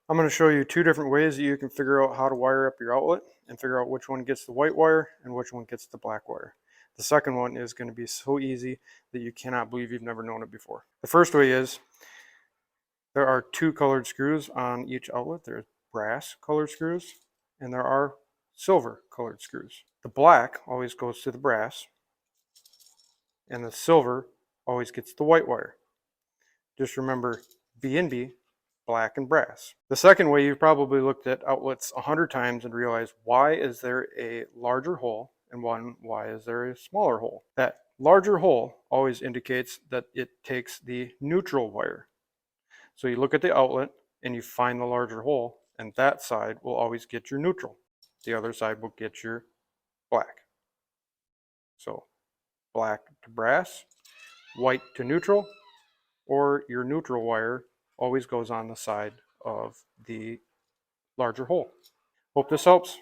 I'm going to show you two different ways that you can figure out how to wire up your outlet and figure out which one gets the white wire and which one gets the black wire. The second one is going to be so easy that you cannot believe you've never known it before. The first way is there are two colored screws on each outlet. There's brass colored screws and there are silver colored screws. The black always goes to the brass and the silver always gets the white wire. Just remember B and B, black and brass. The second way, you've probably looked at outlets 100 times and realized, why is there a larger hole and why is there a smaller hole? That larger hole always indicates that it takes the neutral wire. So you look at the outlet and you find the larger hole, and that side will always get your neutral. The other side will get your black. So black to brass, white to neutral, or your neutral wire always goes on the side of the larger hole. Hope this helps.